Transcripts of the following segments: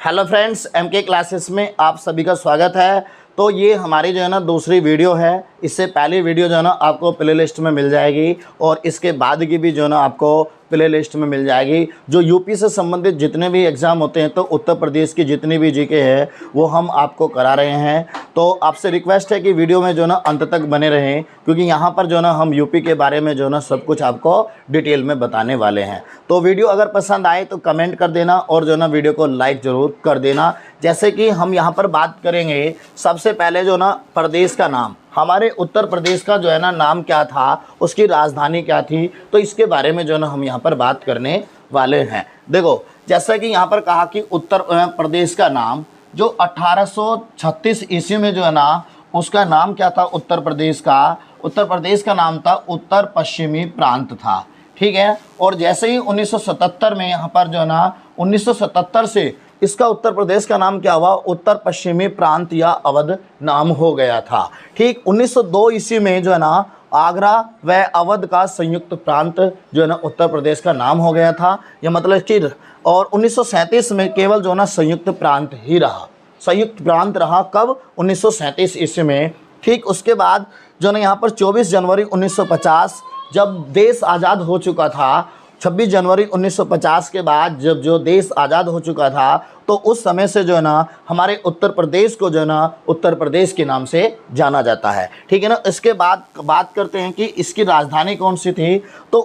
Hello friends, MK classes में आप सभी का स्वागत है। तो ये हमारी जो है ना दूसरी वीडियो है। इससे पहली वीडियो जो है ना आपको प्ले लिस्ट में मिल जाएगी और इसके बाद की भी जो है ना आपको प्ले लिस्ट में मिल जाएगी। जो यूपी से संबंधित जितने भी एग्ज़ाम होते हैं तो उत्तर प्रदेश की जितनी भी जीके है वो हम आपको करा रहे हैं। तो आपसे रिक्वेस्ट है कि वीडियो में जो है ना अंत तक बने रहें, क्योंकि यहाँ पर जो है ना हम यूपी के बारे में जो है ना सब कुछ आपको डिटेल में बताने वाले हैं। तो वीडियो अगर पसंद आए तो कमेंट कर देना और जो है ना वीडियो को लाइक ज़रूर कर देना। जैसे कि हम यहाँ पर बात करेंगे, सबसे पहले जो ना प्रदेश का नाम, हमारे उत्तर प्रदेश का जो है ना नाम क्या था, उसकी राजधानी क्या थी, तो इसके बारे में जो है ना हम यहाँ पर बात करने वाले हैं। देखो, जैसा कि यहाँ पर कहा कि उत्तर प्रदेश का नाम जो 1836 ईस्वी में जो है ना उसका नाम क्या था, उत्तर प्रदेश का नाम था उत्तर पश्चिमी प्रांत था। ठीक है। और जैसे ही 1977 में यहाँ पर जो है ना 1977 से इसका उत्तर प्रदेश का नाम क्या हुआ, उत्तर पश्चिमी प्रांत या अवध नाम हो गया था। ठीक 1902 ईस्वी में जो है ना आगरा व अवध का संयुक्त प्रांत जो है ना उत्तर प्रदेश का नाम हो गया था। यह मतलब कि और 1937 में केवल जो है ना संयुक्त प्रांत ही रहा, संयुक्त प्रांत रहा। कब? 1937 ईस्वी में। ठीक उसके बाद जो है ना यहाँ पर 24 जनवरी 1950 जब देश आज़ाद हो चुका था, 26 जनवरी 1950 के बाद जब जो देश आज़ाद हो चुका था तो उस समय से जो है ना हमारे उत्तर प्रदेश को जो है ना उत्तर प्रदेश के नाम से जाना जाता है। ठीक है ना। इसके बाद बात करते हैं कि इसकी राजधानी कौन सी थी। तो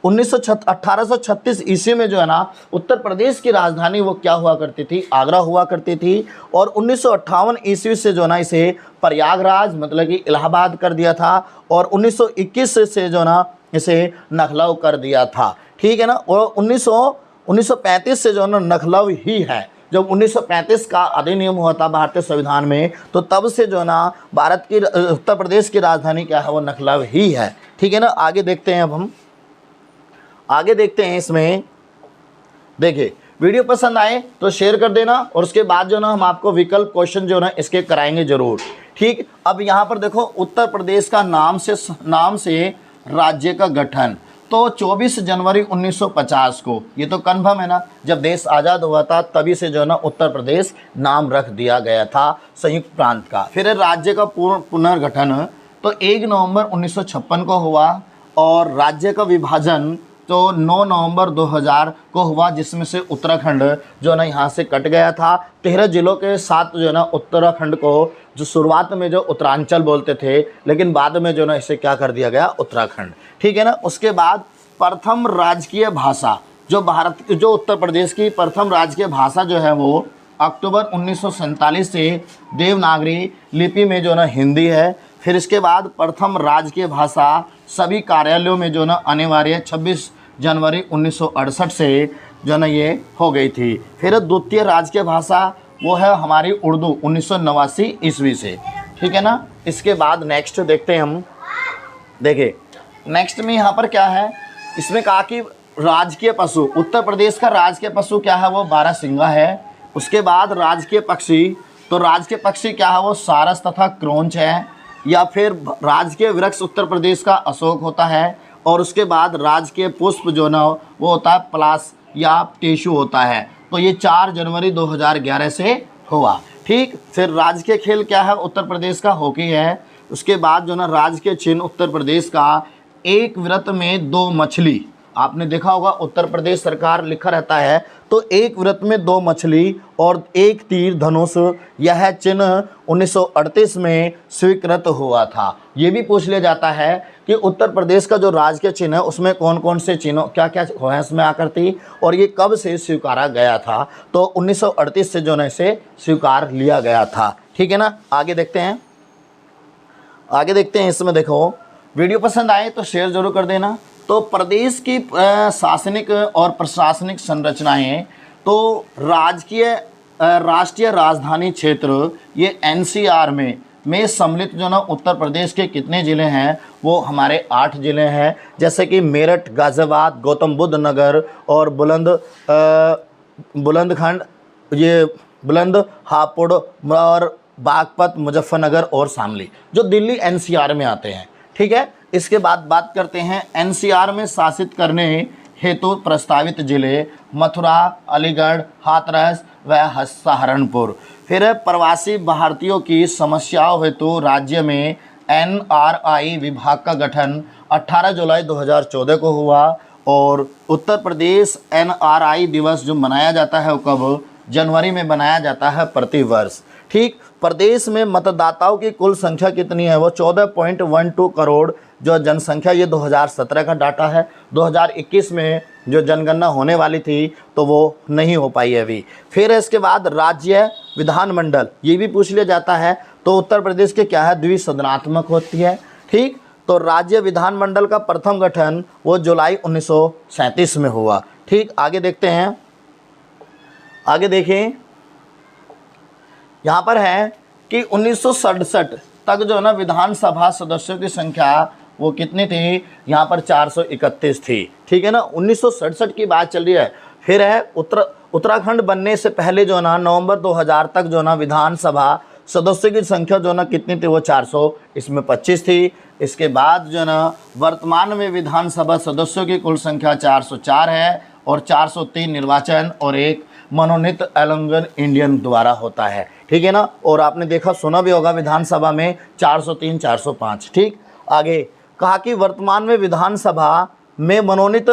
1836 ईस्वी में जो है ना उत्तर प्रदेश की राजधानी वो क्या हुआ करती थी, आगरा हुआ करती थी। और 1958 ईस्वी से जो है ना इसे प्रयागराज मतलब कि इलाहाबाद कर दिया था। और 1921 से जो है ना इसे लखनऊ कर दिया था। ठीक है ना। और 1935 से जो है ना लखनऊ ही है। जब 1935 का अधिनियम हुआ था भारतीय संविधान में, तो तब से जो है ना भारत की उत्तर प्रदेश की राजधानी क्या है, वो लखनऊ ही है। ठीक है ना। आगे देखते हैं। अब हम आगे देखते हैं। इसमें देखिए, वीडियो पसंद आए तो शेयर कर देना और उसके बाद जो ना हम आपको विकल्प क्वेश्चन जो ना इसके कराएंगे जरूर। ठीक। अब यहाँ पर देखो, उत्तर प्रदेश का नाम से राज्य का गठन, तो 24 जनवरी 1950 को, ये तो कन्फर्म है ना, जब देश आज़ाद हुआ था तभी से जो है ना उत्तर प्रदेश नाम रख दिया गया था संयुक्त प्रांत का। फिर राज्य का पुनर्गठन तो 1 नवंबर 1956 को हुआ और राज्य का विभाजन तो 9 नवंबर 2000 को हुआ, जिसमें से उत्तराखंड जो है ना यहाँ से कट गया था। 13 जिलों के साथ जो है ना उत्तराखंड को जो शुरुआत में जो उत्तरांचल बोलते थे, लेकिन बाद में जो ना इसे क्या कर दिया गया, उत्तराखंड। ठीक है ना। उसके बाद प्रथम राजकीय भाषा जो उत्तर प्रदेश की प्रथम राजकीय भाषा जो है वो अक्टूबर 1947 से देवनागरी लिपि में जो ना हिंदी है। फिर इसके बाद प्रथम राजकीय भाषा सभी कार्यालयों में जो ना अनिवार्य 26 जनवरी 1968 से जो ना ये हो गई थी। फिर द्वितीय राजकीय भाषा वो है हमारी उर्दू 1989 ईस्वी से। ठीक है ना। इसके बाद नेक्स्ट देखते हैं हम। देखिए, नेक्स्ट में यहाँ पर क्या है, इसमें कहा कि राजकीय पशु, उत्तर प्रदेश का राजकीय पशु क्या है, वो बारहसिंगा है। उसके बाद राजकीय पक्षी, तो राजकीय पक्षी क्या है, वो सारस तथा क्रोंच है। या फिर राजकीय वृक्ष उत्तर प्रदेश का अशोक होता है। और उसके बाद राजकीय पुष्प जो ना वो होता है पलाश या टेशु होता है। तो ये 4 जनवरी 2011 से हुआ। ठीक। फिर राजकीय खेल क्या है, उत्तर प्रदेश का हॉकी है। उसके बाद जो ना राजकीय चिन्ह उत्तर प्रदेश का एक व्रत में 2 मछली, आपने देखा होगा उत्तर प्रदेश सरकार लिखा रहता है, तो एक व्रत में 2 मछली और 1 तीर धनुष, यह चिन्ह 1938 में स्वीकृत हुआ था। ये भी पूछ लिया जाता है कि उत्तर प्रदेश का जो राजकीय चिन्ह है उसमें कौन कौन से चिन्ह क्या क्या है इसमें आकृति, और ये कब से स्वीकारा गया था। तो 1938 से जो है इसे स्वीकार लिया गया था। ठीक है ना। आगे देखते हैं। इसमें देखो, वीडियो पसंद आए तो शेयर जरूर कर देना। तो प्रदेश की शासनिक और प्रशासनिक संरचनाएं, तो राष्ट्रीय राजधानी क्षेत्र ये NCR में सम्मिलित जो ना उत्तर प्रदेश के कितने ज़िले हैं, वो हमारे 8 ज़िले हैं। जैसे कि मेरठ, गाज़ियाबाद, गौतम बुद्ध नगर और बुलंदखंड, ये बुलंद हापुड़ और बागपत, मुजफ्फरनगर और शामली, जो दिल्ली NCR में आते हैं। ठीक है। इसके बाद बात करते हैं NCR में शासित करने हेतु प्रस्तावित जिले मथुरा, अलीगढ़, हाथरस व सहारनपुर। फिर है प्रवासी भारतीयों की समस्याओं हेतु राज्य में NRI विभाग का गठन 18 जुलाई 2014 को हुआ। और उत्तर प्रदेश NRI दिवस जो मनाया जाता है वो कब? जनवरी में मनाया जाता है प्रति वर्ष। ठीक, प्रदेश में मतदाताओं की कुल संख्या कितनी है? वो 14.12 करोड़ जो जनसंख्या, ये 2017 का डाटा है। 2021 में जो जनगणना होने वाली थी तो वो नहीं हो पाई है अभी। फिर इसके बाद राज्य विधानमंडल, ये भी पूछ लिया जाता है। तो उत्तर प्रदेश के क्या है? द्विसदनात्मक होती है। ठीक, तो राज्य विधानमंडल का प्रथम गठन वो जुलाई 1937 में हुआ। ठीक, आगे देखते हैं। आगे देखें, यहाँ पर है कि 1967 तक जो है ना विधानसभा सदस्यों की संख्या वो कितनी थी? यहाँ पर 431 थी। ठीक है ना, 1967 की बात चल रही है। फिर है उत्तराखंड बनने से पहले जो है ना नवंबर 2000 तक जो है ना विधानसभा सदस्यों की संख्या जो है ना कितनी थी? वो 425 थी। इसके बाद जो है ना वर्तमान में विधानसभा सदस्यों की कुल संख्या 404 है और 403 निर्वाचन और एक मनोनीत एलंगन इंडियन द्वारा होता है। ठीक है ना, और आपने देखा सुना भी होगा विधानसभा में 403 405। ठीक, आगे कहा कि वर्तमान में विधानसभा में मनोनीत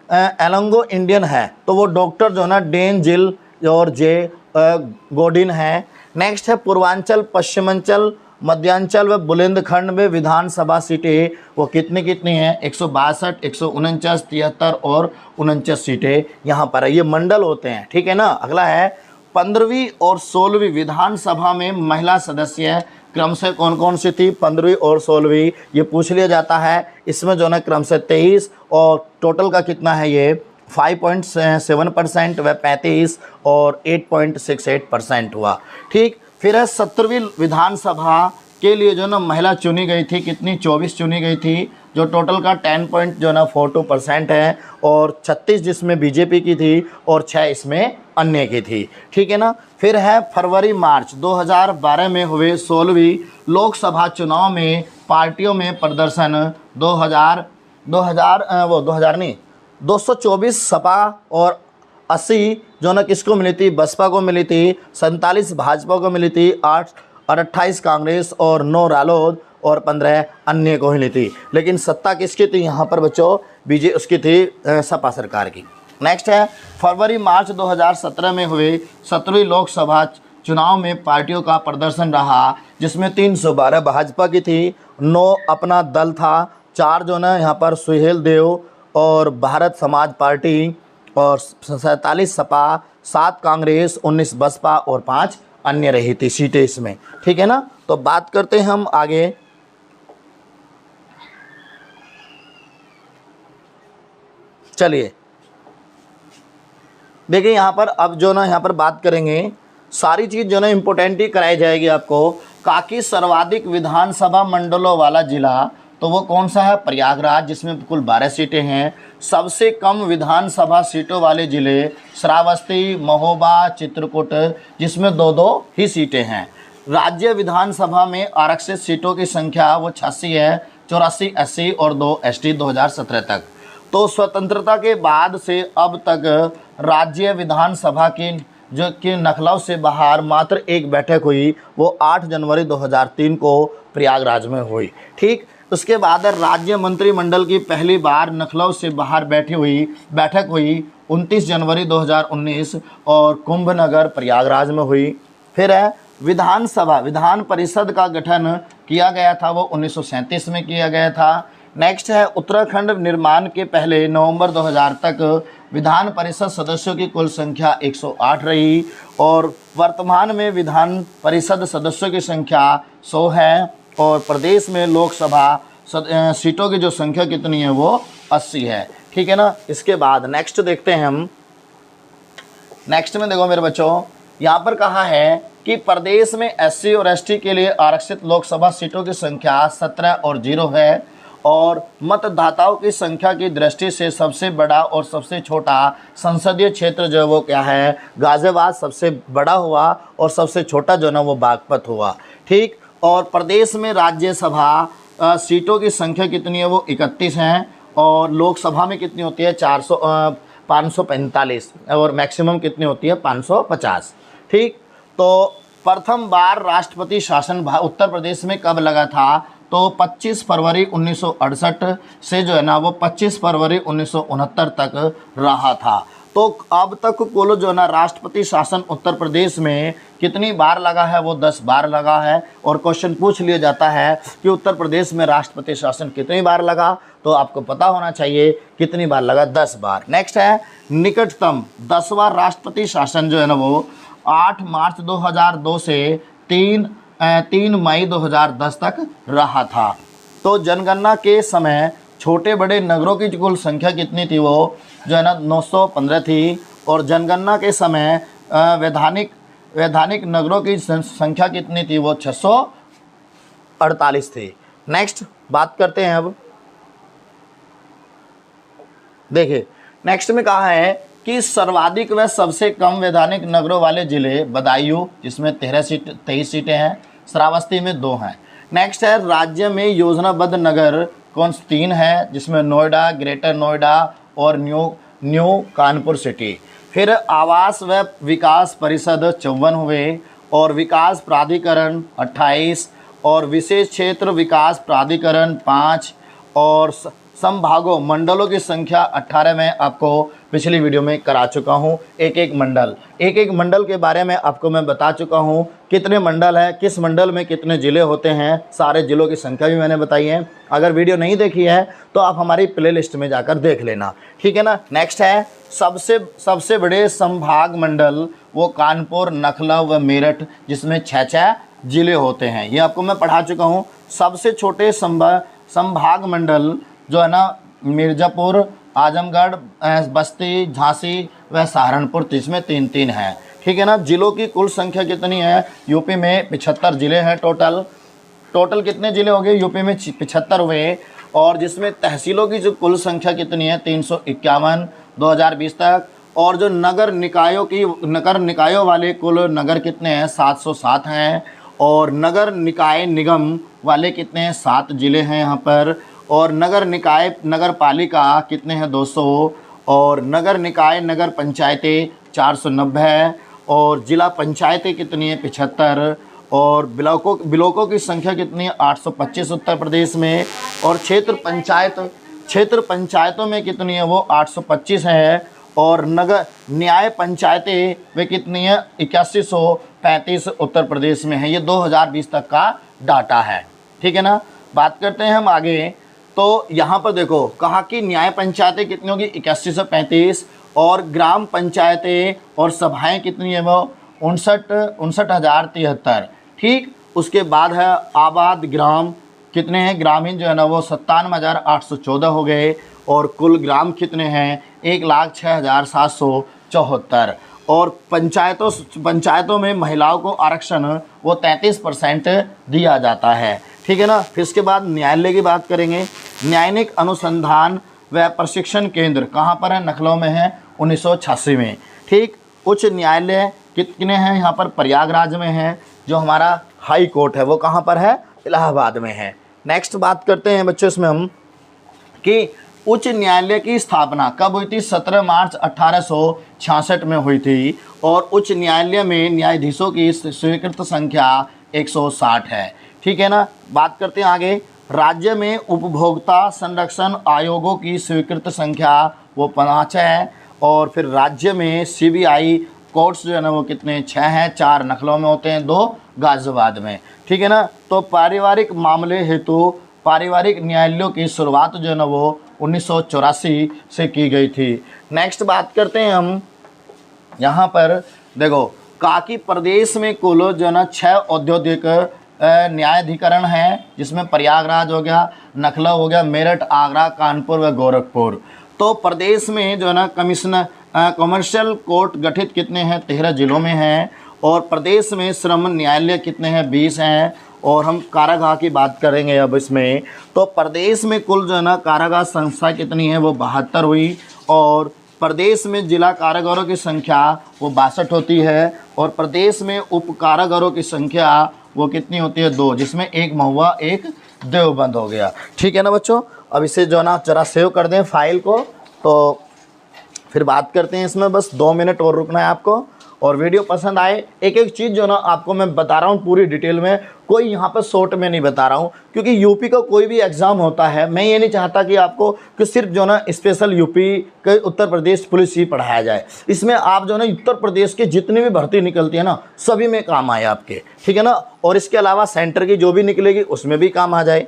एलंगो इंडियन है तो वो डॉक्टर जो है ना डेन जिल और जे गोडिन है। नेक्स्ट है पूर्वांचल, पश्चिमांचल, मध्यांचल व बुंदेलखंड में विधानसभा सीटें वो कितनी कितनी हैं? 162, 149, 73 और 49 सीटें यहाँ पर है। ये मंडल होते हैं। ठीक है ना, अगला है 15वीं और 16वीं विधानसभा में महिला सदस्य क्रम से कौन कौन सी थी? 15वीं और 16वीं ये पूछ लिया जाता है। इसमें जो है ना क्रम से 23 और टोटल का कितना है? ये 5.7% व 35 और 8.68% हुआ। ठीक, फिर है 17वीं विधानसभा के लिए जो ना महिला चुनी गई थी, कितनी? 24 चुनी गई थी, जो टोटल का 10.42% है और 36 जिसमें बीजेपी की थी और 6 इसमें अन्य की थी। ठीक है ना, फिर है फरवरी मार्च 2012 में हुए 16वीं लोकसभा चुनाव में पार्टियों में प्रदर्शन 224 सपा और 80 जो ना किसको मिली थी? बसपा को मिली थी, 47 भाजपा को मिली थी, 8 और 28 कांग्रेस और 9 रालोद और 15 अन्य को मिली थी। लेकिन सत्ता किसकी थी यहाँ पर बच्चों? बीजे उसकी थी, सपा सरकार की। नेक्स्ट है फरवरी मार्च 2017 में हुए 17वीं लोकसभा चुनाव में पार्टियों का प्रदर्शन रहा, जिसमें 312 भाजपा की थी, 9 अपना दल था, 4 जो ना यहाँ पर सुहेल देव और भारत समाज पार्टी और 47 सपा, 7 कांग्रेस, 19 बसपा और 5 अन्य रही थी सीटें इसमें। ठीक है ना, तो बात करते हैं हम आगे। चलिए देखिए यहाँ पर अब जो ना यहाँ पर बात करेंगे, सारी चीज़ जो ना इम्पोर्टेंट ही कराई जाएगी आपको। काकी सर्वाधिक विधानसभा मंडलों वाला जिला तो वो कौन सा है? प्रयागराज, जिसमें कुल 12 सीटें हैं। सबसे कम विधानसभा सीटों वाले जिले श्रावस्ती, महोबा, चित्रकूट, जिसमें 2-2 ही सीटें हैं। राज्य विधानसभा में आरक्षित सीटों की संख्या वो 86 है, 84 SC और 2 ST 2017 तक। तो स्वतंत्रता के बाद से अब तक राज्य विधानसभा की जो कि लखनऊ से बाहर मात्र एक बैठक हुई, वो 8 जनवरी 2003 को प्रयागराज में हुई। ठीक, उसके बाद राज्य मंत्रिमंडल की पहली बार लखनऊ से बाहर बैठक हुई 29 जनवरी 2019 और कुंभनगर प्रयागराज में हुई। फिर है विधान परिषद का गठन किया गया था, वो 1937 में किया गया था। नेक्स्ट है उत्तराखंड निर्माण के पहले नवंबर 2000 तक विधान परिषद सदस्यों की कुल संख्या 108 रही और वर्तमान में विधान परिषद सदस्यों की संख्या 100 है और प्रदेश में लोकसभा सीटों की जो संख्या कितनी है वो 80 है। ठीक है ना, इसके बाद नेक्स्ट देखते हैं हम। नेक्स्ट में देखो मेरे बच्चों, यहाँ पर कहा है कि प्रदेश में SC और ST के लिए आरक्षित लोकसभा सीटों की संख्या 17 और 0 है और मतदाताओं की संख्या की दृष्टि से सबसे बड़ा और सबसे छोटा संसदीय क्षेत्र जो वो क्या है? गाजियाबाद सबसे बड़ा हुआ और सबसे छोटा जो ना वो बागपत हुआ। ठीक, और प्रदेश में राज्यसभा सीटों की संख्या कितनी है? वो 31 हैं और लोकसभा में कितनी होती है 545 और मैक्सिमम कितनी होती है 550। ठीक, तो प्रथम बार राष्ट्रपति शासन उत्तर प्रदेश में कब लगा था? तो 25 फरवरी 1968 से जो है ना वो 25 फरवरी 1969 तक रहा था। तो अब तक कुल जो है ना राष्ट्रपति शासन उत्तर प्रदेश में कितनी बार लगा है? वो 10 बार लगा है। और क्वेश्चन पूछ लिया जाता है कि उत्तर प्रदेश में राष्ट्रपति शासन कितनी बार लगा, तो आपको पता होना चाहिए कितनी बार लगा, 10 बार। नेक्स्ट है निकटतम 10वां राष्ट्रपति शासन जो है ना वो 8 मार्च 2002 से 3 मई 2010 तक रहा था। तो जनगणना के समय छोटे बड़े नगरों की कुल संख्या कितनी थी? वो जो है ना 915 थी। और जनगणना के समय वैधानिक नगरों की संख्या कितनी थी? वो 648 थी। नेक्स्ट बात करते हैं अब, देखिए नेक्स्ट में कहा है कि सर्वाधिक व सबसे कम वैधानिक नगरों वाले जिले बदायूं जिसमें 23 सीटें हैं, श्रावस्ती में 2 हैं। नेक्स्ट है राज्य में योजनाबद्ध नगर कौन 3 है, जिसमें नोएडा, ग्रेटर नोएडा और न्यू कानपुर सिटी। फिर आवास व विकास परिषद 54 हुए और विकास प्राधिकरण 28 और विशेष क्षेत्र विकास प्राधिकरण 5 और संभागों मंडलों की संख्या 18 में आपको पिछली वीडियो में करा चुका हूँ। एक एक मंडल के बारे में आपको मैं बता चुका हूँ, कितने मंडल हैं, किस मंडल में कितने ज़िले होते हैं, सारे ज़िलों की संख्या भी मैंने बताई है। अगर वीडियो नहीं देखी है तो आप हमारी प्लेलिस्ट में जाकर देख लेना, ठीक है ना। नेक्स्ट है सबसे बड़े संभाग मंडल, वो कानपुर, नखला व मेरठ, जिसमें 6 ज़िले होते हैं। ये आपको मैं पढ़ा चुका हूँ। सबसे छोटे संभाग मंडल जो है ना मिर्ज़ापुर, आजमगढ़, बस्ती, झांसी व सहारनपुर, जिसमें 3 हैं, ठीक है ना। जिलों की कुल संख्या कितनी है? यूपी में 75 ज़िले हैं टोटल कितने ज़िले हो गए? यूपी में 75 हुए। और जिसमें तहसीलों की जो कुल संख्या कितनी है? 351 2020 तक। और जो नगर निकायों वाले कुल नगर कितने हैं? 707 हैं। और नगर निकाय निगम वाले कितने हैं? 7 ज़िले हैं यहाँ पर। और नगर पालिका कितने हैं? 200। और नगर निकाय नगर पंचायतें 490 है। और जिला पंचायतें कितनी है? 75। और ब्लॉकों की संख्या कितनी है? 825 उत्तर प्रदेश में। और क्षेत्र पंचायतों में कितनी है? वो 825 है। और नगर न्याय पंचायतें वे कितनी है? 8135 उत्तर प्रदेश में है। ये 2020 तक का डाटा है, ठीक है ना। बात करते हैं हम आगे। तो यहाँ पर देखो कहा कि न्याय पंचायतें कितनी होगी? 8135। और ग्राम पंचायतें और सभाएं कितनी है? वो 59,073। ठीक, उसके बाद है आबाद ग्राम कितने हैं? ग्रामीण जो है ना वो 57,814 हो गए। और कुल ग्राम कितने हैं? 1,06,774। और पंचायतों में महिलाओं को आरक्षण वो 33% दिया जाता है, ठीक है ना। फिर इसके बाद न्यायालय की बात करेंगे। न्यायिक अनुसंधान व प्रशिक्षण केंद्र कहाँ पर है? लखनऊ में है, 1986 में। ठीक, उच्च न्यायालय कितने हैं? यहाँ पर प्रयागराज में है। जो हमारा हाई कोर्ट है वो कहाँ पर है? इलाहाबाद में है। नेक्स्ट बात करते हैं बच्चों इसमें हम कि उच्च न्यायालय की स्थापना कब हुई थी? 17 मार्च 1866 में हुई थी। और उच्च न्यायालय में न्यायाधीशों की स्वीकृत संख्या 160 है, ठीक है ना। बात करते हैं आगे। राज्य में उपभोक्ता संरक्षण आयोगों की स्वीकृत संख्या वो 5 है। और फिर राज्य में CBI कोर्ट्स जो है ना वो कितने? 6 हैं। 4 लखनऊ में होते हैं, 2 गाजियाबाद में, ठीक है ना। तो पारिवारिक मामले हेतु पारिवारिक न्यायालयों की शुरुआत जो है ना वो 1984 से की गई थी। नेक्स्ट बात करते हैं हम यहाँ पर। देखो कहा कि प्रदेश में कुल जो है ना 6 औद्योगिक न्यायाधिकरण हैं, जिसमें प्रयागराज हो गया, लखनऊ हो गया, मेरठ, आगरा, कानपुर व गोरखपुर। तो प्रदेश में जो है ना कमर्शियल कोर्ट गठित कितने हैं? 13 जिलों में हैं। और प्रदेश में श्रम न्यायालय कितने हैं? 20 हैं। और हम कारागाह की बात करेंगे अब इसमें। तो प्रदेश में कुल जो है ना कारागाह संख्या कितनी है? वो 72 हुई। और प्रदेश में जिला कारागारों की संख्या वो 62 होती है। और प्रदेश में उप कारागारों की संख्या वो कितनी होती है? 2, जिसमें एक महुआ एक देवबंद हो गया, ठीक है ना बच्चों। अब इसे जो है ना जरा सेव कर दें फाइल को, तो फिर बात करते हैं इसमें। बस 2 मिनट और रुकना है आपको। और वीडियो पसंद आए, एक एक चीज़ जो ना आपको मैं बता रहा हूँ पूरी डिटेल में, कोई यहाँ पर शॉर्ट में नहीं बता रहा हूँ, क्योंकि यूपी का कोई भी एग्ज़ाम होता है, मैं ये नहीं चाहता कि आपको कि सिर्फ जो ना स्पेशल यूपी के उत्तर प्रदेश पुलिस ही पढ़ाया जाए। इसमें आप जो ना उत्तर प्रदेश के जितनी भी भर्ती निकलती है ना, सभी में काम आए आपके, ठीक है ना। और इसके अलावा सेंटर की जो भी निकलेगी उसमें भी काम आ जाए।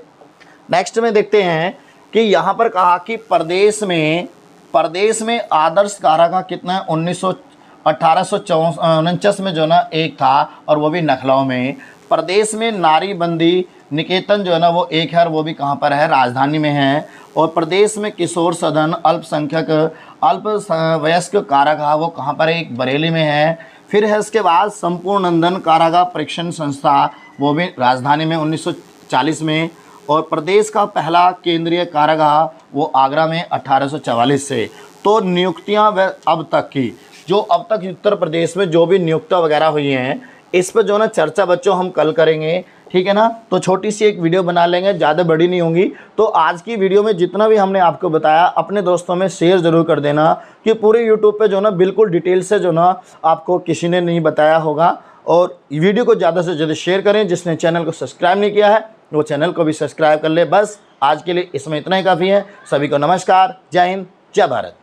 नेक्स्ट में देखते हैं कि यहाँ पर कहा कि प्रदेश में आदर्श कारागाह कितना है, 1849 में जो ना एक था, और वो भी नखलऊ में। प्रदेश में नारी बंदी निकेतन जो है ना वो एक है, और वो भी कहाँ पर है, राजधानी में है। और प्रदेश में किशोर सदन अल्पसंख्यक अल्प वयस्क कारागाह वो कहाँ पर है, एक बरेली में है। फिर है इसके बाद संपूर्णनंदन कारागाह परीक्षण संस्था, वो भी राजधानी में 1940 में। और प्रदेश का पहला केंद्रीय कारागाह वो आगरा में 1844 से। तो नियुक्तियां अब तक की जो अब तक उत्तर प्रदेश में जो भी नियुक्तियां वगैरह हुई हैं, इस पर जो ना चर्चा बच्चों हम कल करेंगे, ठीक है ना। तो छोटी सी एक वीडियो बना लेंगे, ज़्यादा बड़ी नहीं होंगी। तो आज की वीडियो में जितना भी हमने आपको बताया अपने दोस्तों में शेयर ज़रूर कर देना, कि पूरे यूट्यूब पे जो ना बिल्कुल डिटेल से जो ना आपको किसी ने नहीं बताया होगा। और वीडियो को ज़्यादा से ज़्यादा शेयर करें। जिसने चैनल को सब्सक्राइब नहीं किया है वो चैनल को भी सब्सक्राइब कर ले। बस आज के लिए इसमें इतना ही काफ़ी है। सभी को नमस्कार, जय हिंद, जय भारत।